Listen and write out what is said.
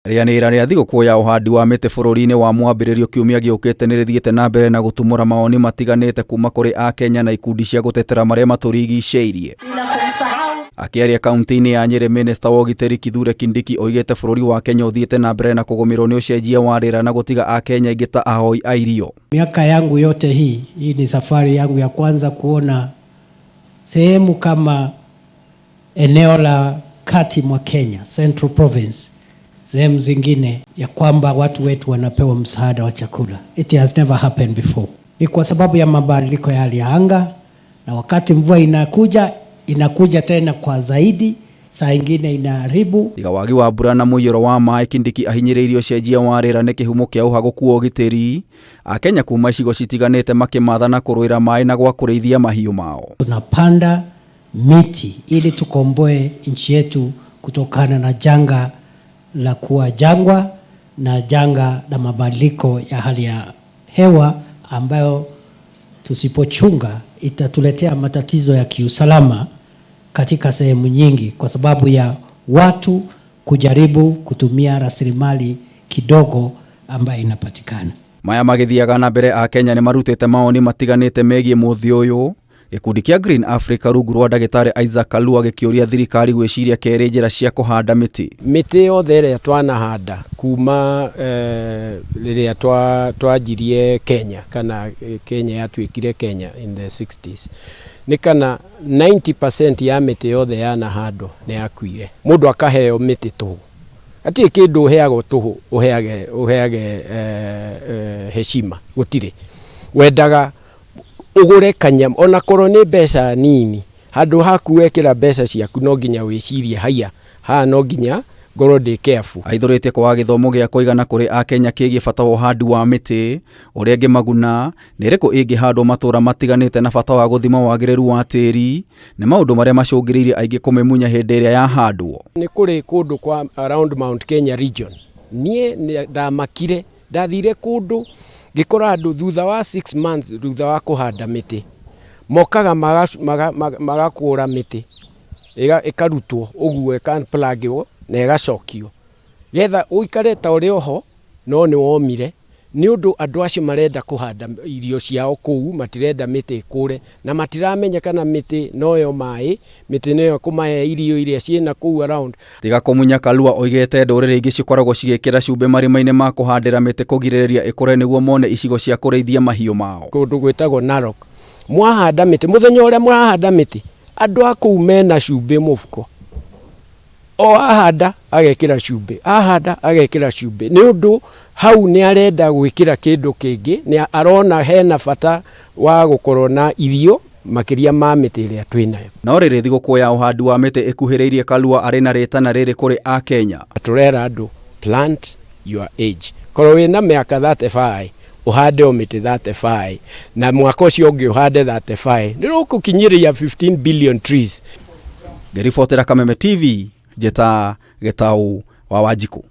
Rĩanĩrĩra rĩa thigũkũ ya ũhandi wa mĩtĩ bũrũri-inĩ wa mwambĩrĩrio kiumia gĩũkĩte nĩrĩthiĩte na mbere na gũtumũra mawoni matiganĩte kuma kũrĩ Akenya na ikundi cia gũtetera marĩa matũrigicĩirie. Akĩaria kaunti-inĩ ya Nyeri, Minista wa ũgitĩri KITHURE Kindiki oigĩte bũrũri wa Kenya ũthiĩte na mbere na kũgũmĩrwo nĩ ũcenjia wa rĩera na gũtiga Akenya aingĩ ta ahoi a irio. Miaka yangu yote hii ni safari yangu ya kwanza kuona sehemu kama eneo la kati mwa Kenya, Central Province, sehemu zingine ya kwamba watu wetu wanapewa msaada wa chakula. It has never happened before. Ni kwa sababu ya mabadiliko ya hali ya anga, na wakati mvua inakuja tena kwa zaidi, saa ingine inaharibu. Tiga wagi wa mbura na mũiyũro wa maĩ, Kindiki ahinyĩrĩirie ũcenjia wa rĩera nĩ kĩhumo kĩa ũhagũku wa ũgitĩri. Akenya kuma icigo citiganĩte makĩmathana kũrũĩra maĩ na gwa kũrĩithia mahiũ mao. Tunapanda miti ili tukomboe nchi yetu kutokana na janga la kuwa jangwa na janga la mabadiliko ya hali ya hewa ambayo tusipochunga itatuletea matatizo ya kiusalama katika sehemu nyingi kwa sababu ya watu kujaribu kutumia rasilimali kidogo ambayo inapatikana. Maya magĩthiaga na mbere Akenya nĩ marutĩte maoni matiganĩte megiĩ mũthĩ ũyũ. Gĩkundi kĩa Green Africa rungu rwa ndagĩtarĩ Isaac Kalua gĩkĩũria thirikari gwĩciria kerĩ njĩra cia kũhanda mĩtĩ. Mĩtĩ yothe ĩrĩa twanahanda kuma rĩrĩa twanjirie Kenya kana Kenya yatuĩkire Kenya in the 60s, nĩ kana 90% ya mĩtĩ yothe yanahandwo nĩ yakuire. Mũndũ akaheo mĩtĩ tũhũ. Hatirĩ kĩndũ ũheagwo tũhũ ũheage heshima, gũtirĩ. Wendaga ugure kanyam ona korwo nĩ mbeca nini, handũ haku wekĩra mbeca ciaku no nginya wĩcirie haya ha no nginya ngorwo ndĩ careful. Aithũrĩtie kwaga gĩthomo gĩa kũigana kũrĩ Akenya kĩgiĩ bata wa ũhandi wa mĩtĩ, ũrĩa ĩngĩmaguna, nĩ ĩrĩkũ ĩngĩhandwo matũũra matiganĩte na bata wa gũthima wagĩrĩru wa tĩri, nĩ maũndũ marĩa macũngĩrĩirie aingĩ kũmĩmunya hĩndĩ ĩrĩa yahandwo. Nĩ kũrĩ kũndũ kwa around Mount Kenya region, niĩ ndamakire, ndathire kũndũ gĩkora andũ thutha wa 6 months thutha wa kũhanda mĩtĩ mokaga magakũra mĩtĩ ĩkarutwo ũguo ĩkaplagwo na ĩgacokio getha ũikare ta ũrĩ oho no nĩ womire nĩ ũndũ andũ acio marenda kũhanda irio ciao kũu, matirenda mĩtĩ ĩkũre na matiramenya kana mĩtĩ noyo maĩ, mĩtĩ noyo kũmahe irio iria ciĩna kũu around. Tiga kũmunya, Kalua oigĩte ndũrĩrĩ ingĩ cikoragwo cigĩkĩra cumbĩ marima-inĩ ma kũhandĩra mĩtĩ kũgirĩrĩria ĩkũre nĩguo mone icigo cia kũrĩithia mahiũ mao. Kũndũ gwĩtagwo Narok, mwahanda mĩtĩ, mũthenya ũrĩa mũrahanda mĩtĩ, andũ a kũu mena cumbĩ mũfuko. O ahanda agekĩra cumbĩ, ahanda agekĩra cumbĩ, nĩ ũndũ hau nĩ arenda gwĩkĩra kĩndũ kĩngĩ, nĩ arona hena bata wa gũkorwo na irio makĩria ma mĩtĩ ĩrĩa twĩnayo. No rĩrĩ thigũkũ ya ũhandi wa mĩtĩ ĩkuhĩrĩirie, Kalua arĩ na rĩtana rĩrĩ kũrĩ Akenya. Tũrera andũ plant your age. Korwo wĩna mĩaka 35 ũhande o mĩtĩ 35 na mwaka ũcio ũngĩ ũhande 35, nĩ ũgũkinyĩria 15 billion trees. Ngĩribotera Kameme TV, Njeta Gĩtaũ wa Wanjikũ.